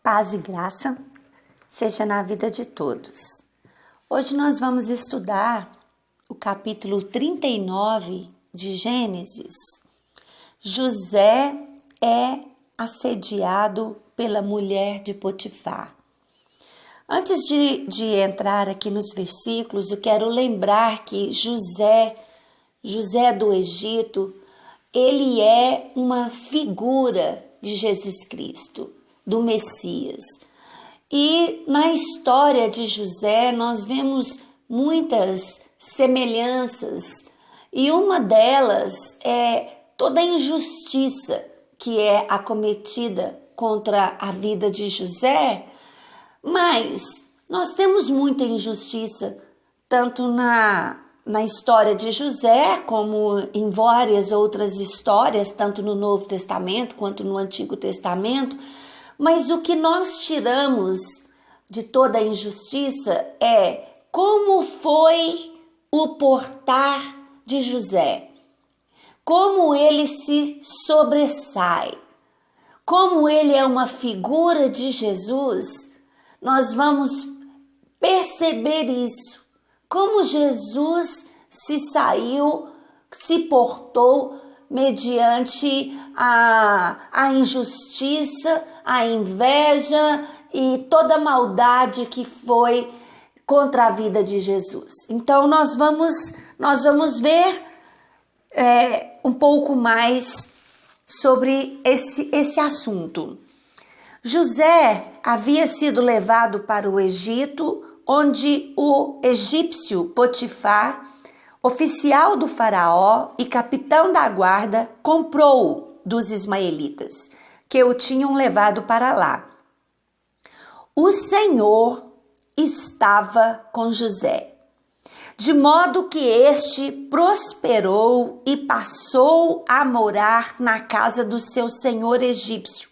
Paz e graça seja na vida de todos. Hoje nós vamos estudar o capítulo 39 de Gênesis. José é assediado pela mulher de Potifar. Antes de entrar aqui nos versículos, eu quero lembrar que José do Egito, ele é uma figura de Jesus Cristo, do Messias. E na história de José nós vemos muitas semelhanças, e uma delas é toda a injustiça que é acometida contra a vida de José. Mas nós temos muita injustiça, tanto na história de José, como em várias outras histórias, tanto no Novo Testamento quanto no Antigo Testamento. Mas o que nós tiramos de toda a injustiça é como foi o portar de José, como ele se sobressai, como ele é uma figura de Jesus. Nós vamos perceber isso, como Jesus se portou mediante a injustiça, a inveja e toda a maldade que foi contra a vida de Jesus. Então nós vamos ver um pouco mais sobre esse assunto. José havia sido levado para o Egito, onde o egípcio Potifar, oficial do faraó e capitão da guarda, comprou-o dos ismaelitas, que o tinham levado para lá. O Senhor estava com José, de modo que este prosperou e passou a morar na casa do seu senhor egípcio.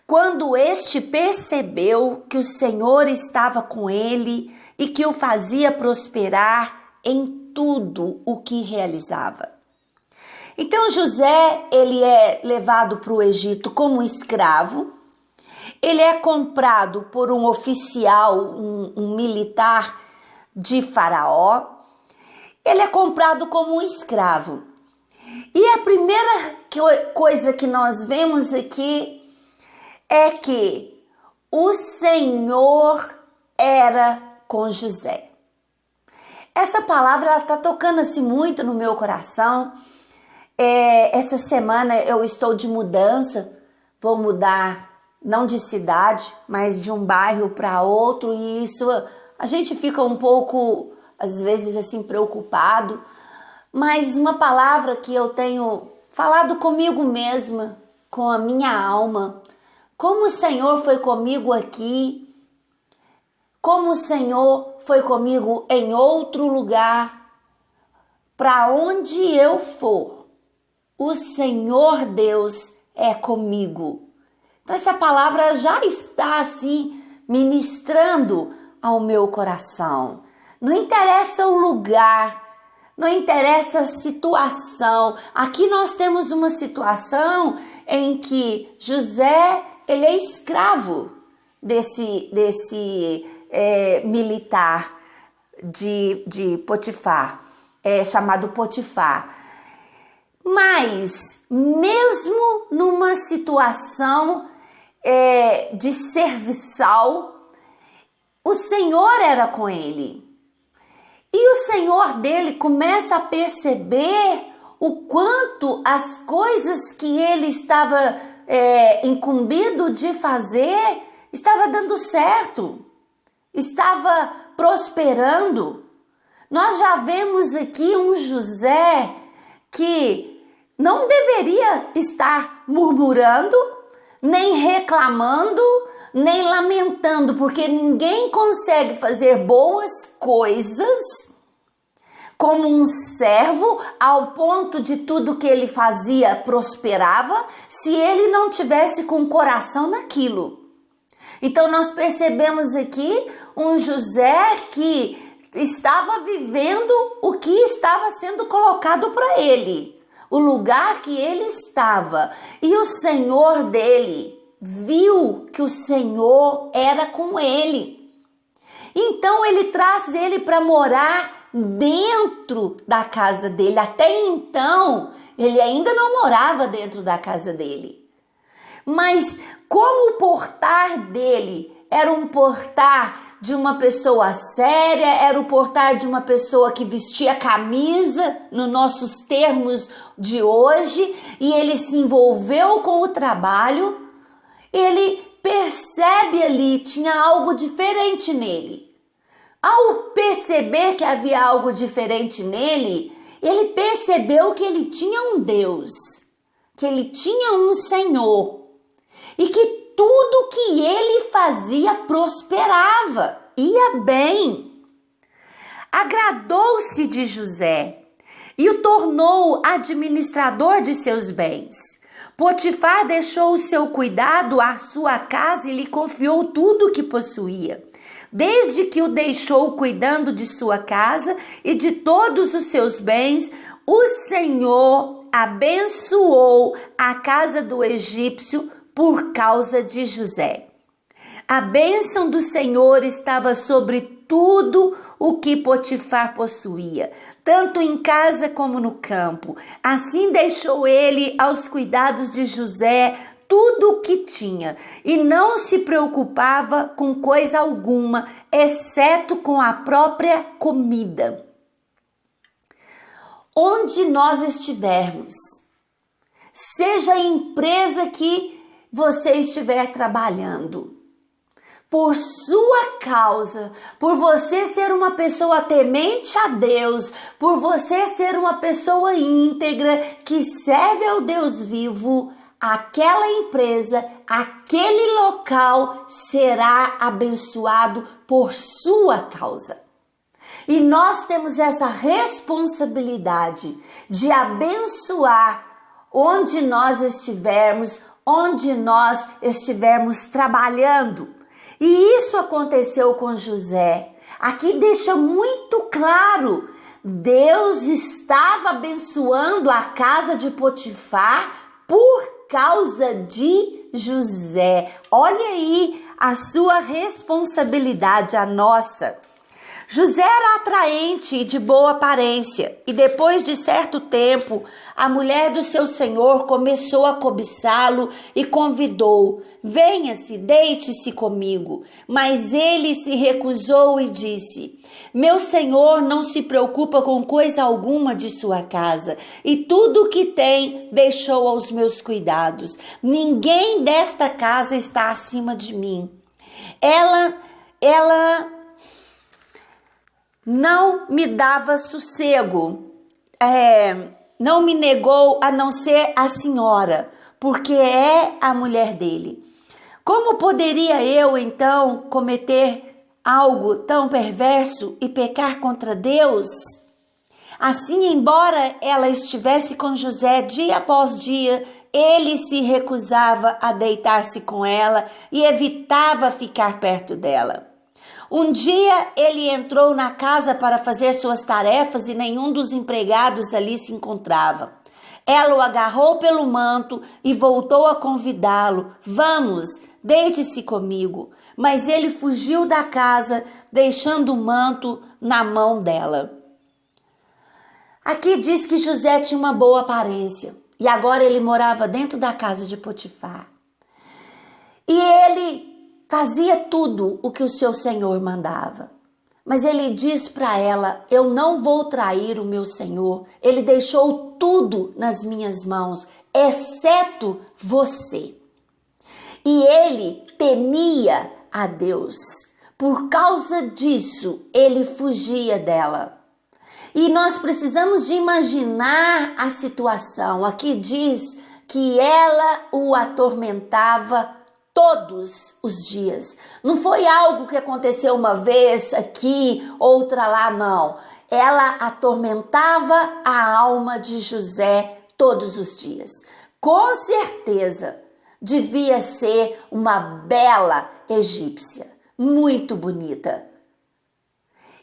Quando este percebeu que o Senhor estava com ele e que o fazia prosperar em tudo o que realizava. Então José, ele é levado para o Egito como escravo. Ele é comprado por um oficial, um militar de Faraó. Ele é comprado como um escravo. E a primeira coisa que nós vemos aqui é que o Senhor era com José. Essa palavra está tocando assim muito no meu coração. Essa semana eu estou de mudança, vou mudar não de cidade, mas de um bairro para outro, e isso a gente fica um pouco, às vezes assim, preocupado. Mas uma palavra que eu tenho falado comigo mesma, com a minha alma, como o Senhor foi comigo aqui, como o Senhor foi comigo em outro lugar, para onde eu for, o Senhor Deus é comigo. Então essa palavra já está assim ministrando ao meu coração. Não interessa o lugar, não interessa a situação. Aqui nós temos uma situação em que José, ele é escravo desse militar de Potifar, chamado Potifar. Mas mesmo numa situação de serviçal, o Senhor era com ele. E o Senhor dele começa a perceber o quanto as coisas que ele estava incumbido de fazer estava dando certo, estava prosperando. Nós já vemos aqui um José que não deveria estar murmurando, nem reclamando, nem lamentando, porque ninguém consegue fazer boas coisas como um servo ao ponto de tudo que ele fazia prosperava, se ele não tivesse com o coração naquilo. Então nós percebemos aqui um José que estava vivendo o que estava sendo colocado para ele, o lugar que ele estava, e o Senhor dele viu que o Senhor era com ele. Então ele traz ele para morar dentro da casa dele. Até então, ele ainda não morava dentro da casa dele. Mas como o portar dele era um portar de uma pessoa séria, era o portar de uma pessoa que vestia camisa, nos nossos termos de hoje, e ele se envolveu com o trabalho, ele percebe ali, tinha algo diferente nele. Ao perceber que havia algo diferente nele, ele percebeu que ele tinha um Deus, que ele tinha um Senhor, e que tudo que ele fazia prosperava, ia bem. Agradou-se de José e o tornou administrador de seus bens. Potifar deixou o seu cuidado à sua casa e lhe confiou tudo o que possuía. Desde que o deixou cuidando de sua casa e de todos os seus bens, o Senhor abençoou a casa do egípcio por causa de José. A bênção do Senhor estava sobre tudo o que Potifar possuía, tanto em casa como no campo. Assim deixou ele aos cuidados de José tudo o que tinha, e não se preocupava com coisa alguma, exceto com a própria comida. Onde nós estivermos, seja a empresa que você estiver trabalhando, por sua causa, por você ser uma pessoa temente a Deus, por você ser uma pessoa íntegra que serve ao Deus vivo, aquela empresa, aquele local será abençoado por sua causa. E nós temos essa responsabilidade de abençoar onde nós estivermos trabalhando. E isso aconteceu com José. Aqui deixa muito claro, Deus estava abençoando a casa de Potifar por causa de José. Olha aí a sua responsabilidade, a nossa. José era atraente e de boa aparência, e depois de certo tempo, a mulher do seu senhor começou a cobiçá-lo e convidou: venha-se, deite-se comigo. Mas ele se recusou e disse: meu senhor não se preocupa com coisa alguma de sua casa, e tudo o que tem deixou aos meus cuidados. Ninguém desta casa está acima de mim. Ela não me dava sossego, não me negou a não ser a senhora, porque é a mulher dele. Como poderia eu, então, cometer algo tão perverso e pecar contra Deus? Assim, embora ela estivesse com José dia após dia, ele se recusava a deitar-se com ela e evitava ficar perto dela. Um dia ele entrou na casa para fazer suas tarefas e nenhum dos empregados ali se encontrava. Ela o agarrou pelo manto e voltou a convidá-lo: vamos, deite-se comigo. Mas ele fugiu da casa, deixando o manto na mão dela. Aqui diz que José tinha uma boa aparência e agora ele morava dentro da casa de Potifar. E ele fazia tudo o que o seu senhor mandava. Mas ele diz para ela: eu não vou trair o meu senhor. Ele deixou tudo nas minhas mãos, exceto você. E ele temia a Deus. Por causa disso, ele fugia dela. E nós precisamos de imaginar a situação. Aqui diz que ela o atormentava todos os dias. Não foi algo que aconteceu uma vez aqui, outra lá, não. Ela atormentava a alma de José todos os dias. Com certeza, devia ser uma bela egípcia, muito bonita.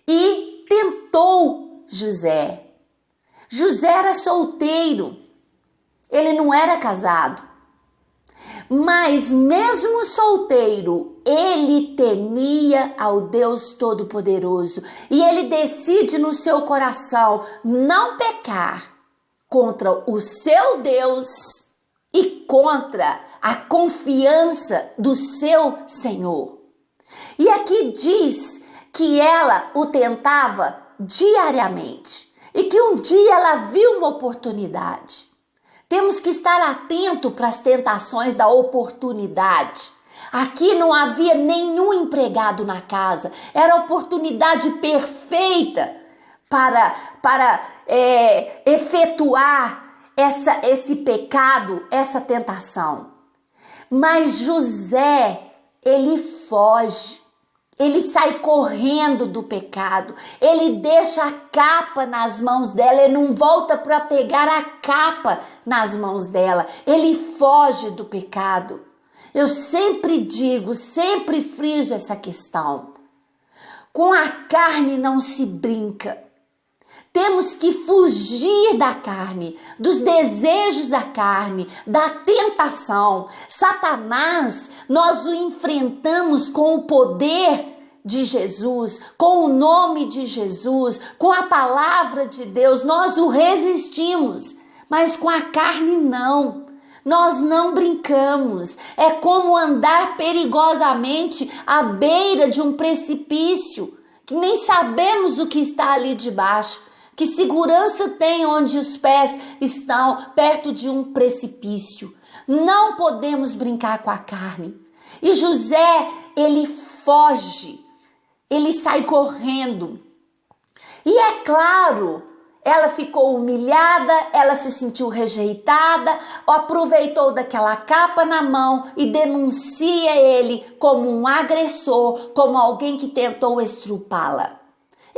E tentou José. José era solteiro, ele não era casado. Mas mesmo solteiro, ele temia ao Deus Todo-Poderoso e ele decide no seu coração não pecar contra o seu Deus e contra a confiança do seu Senhor. E aqui diz que ela o tentava diariamente e que um dia ela viu uma oportunidade. Temos que estar atento para as tentações da oportunidade. Aqui não havia nenhum empregado na casa. Era a oportunidade perfeita para efetuar esse pecado, essa tentação. Mas José, ele foge. Ele sai correndo do pecado, ele deixa a capa nas mãos dela, ele não volta para pegar a capa nas mãos dela, ele foge do pecado. Eu sempre digo, sempre friso essa questão. Com a carne não se brinca. Temos que fugir da carne, dos desejos da carne, da tentação. Satanás, nós o enfrentamos com o poder de Jesus, com o nome de Jesus, com a palavra de Deus. Nós o resistimos, mas com a carne não. Nós não brincamos. É como andar perigosamente à beira de um precipício, que nem sabemos o que está ali debaixo. Que segurança tem onde os pés estão perto de um precipício? Não podemos brincar com a carne. E José, ele foge, ele sai correndo. E é claro, ela ficou humilhada, ela se sentiu rejeitada, aproveitou daquela capa na mão e denuncia ele como um agressor, como alguém que tentou estrupá-la.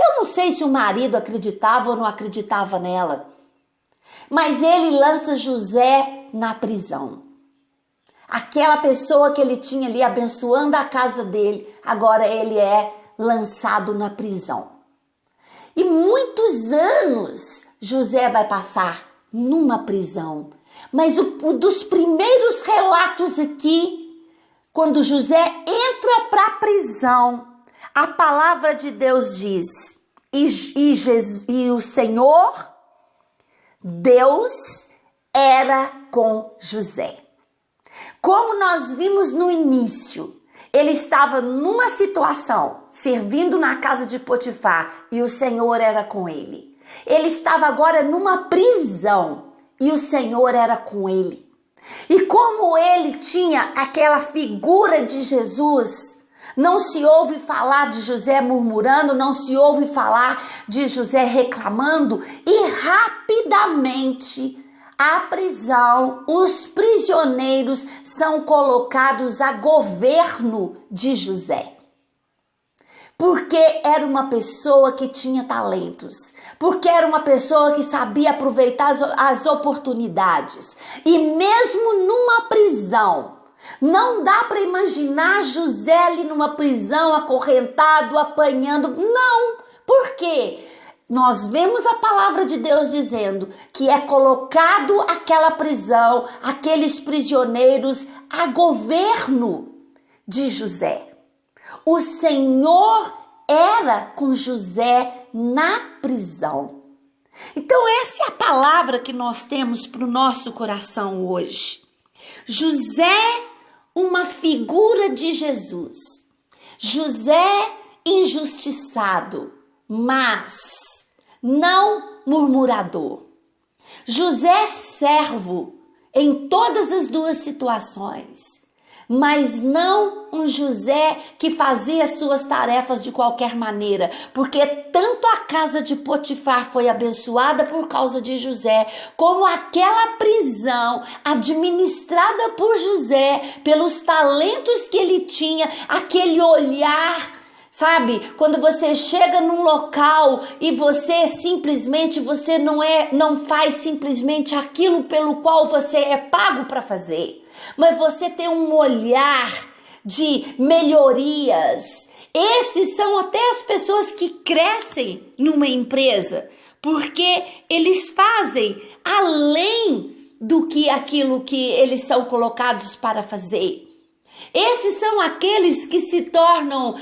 Eu não sei se o marido acreditava ou não acreditava nela, mas ele lança José na prisão. Aquela pessoa que ele tinha ali abençoando a casa dele, agora ele é lançado na prisão. E muitos anos José vai passar numa prisão. Mas o dos primeiros relatos aqui, quando José entra para a prisão, a palavra de Deus diz, e o Senhor, Deus, era com José. Como nós vimos no início, ele estava numa situação, servindo na casa de Potifar, e o Senhor era com ele. Ele estava agora numa prisão, e o Senhor era com ele. E como ele tinha aquela figura de Jesus, não se ouve falar de José murmurando, não se ouve falar de José reclamando, e rapidamente a prisão, os prisioneiros são colocados a governo de José. Porque era uma pessoa que tinha talentos, porque era uma pessoa que sabia aproveitar as oportunidades. E mesmo numa prisão, não dá para imaginar José ali numa prisão, acorrentado, apanhando. Não, por quê? Nós vemos a palavra de Deus dizendo que é colocado aquela prisão, aqueles prisioneiros a governo de José. O Senhor era com José na prisão. Então essa é a palavra que nós temos para o nosso coração hoje. José, uma figura de Jesus. José injustiçado, mas não murmurador. José servo em todas as duas situações, mas não um José que fazia suas tarefas de qualquer maneira, porque tanto a casa de Potifar foi abençoada por causa de José, como aquela prisão administrada por José, pelos talentos que ele tinha, aquele olhar. Sabe, quando você chega num local e você não faz simplesmente aquilo pelo qual você é pago para fazer, mas você tem um olhar de melhorias. Esses são até as pessoas que crescem numa empresa, porque eles fazem além do que aquilo que eles são colocados para fazer. Esses são aqueles que se tornam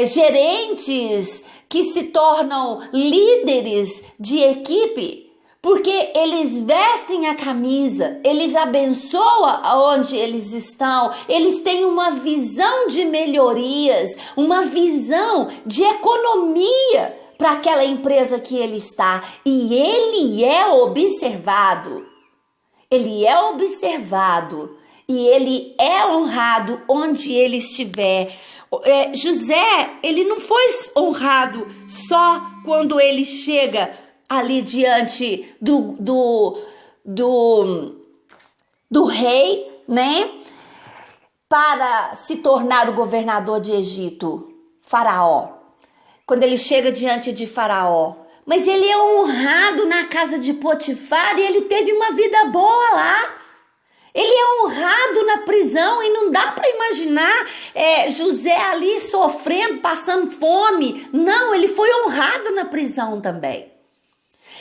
gerentes, que se tornam líderes de equipe, porque eles vestem a camisa, eles abençoam onde eles estão, eles têm uma visão de melhorias, uma visão de economia para aquela empresa que ele está, e ele é observado. Ele é observado e ele é honrado onde ele estiver. José, ele não foi honrado só quando ele chega ali diante do rei, né? Para se tornar o governador de Egito, Faraó. Quando ele chega diante de Faraó. Mas ele é honrado na casa de Potifar e ele teve uma vida boa lá. Ele é honrado na prisão e não dá para imaginar José ali sofrendo, passando fome. Não, ele foi honrado na prisão também.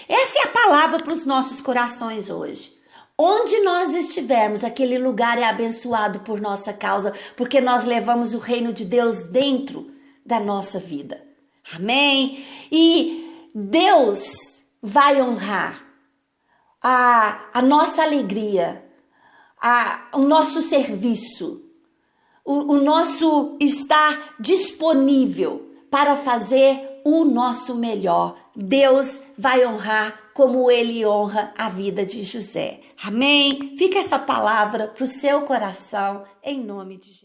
Essa é a palavra para os nossos corações hoje. Onde nós estivermos, aquele lugar é abençoado por nossa causa, porque nós levamos o reino de Deus dentro da nossa vida. Amém? E Deus vai honrar a nossa alegria, o nosso serviço, o nosso estar disponível para fazer o nosso melhor. Deus vai honrar como ele honra a vida de José. Amém? Fica essa palavra para o seu coração, em nome de Jesus.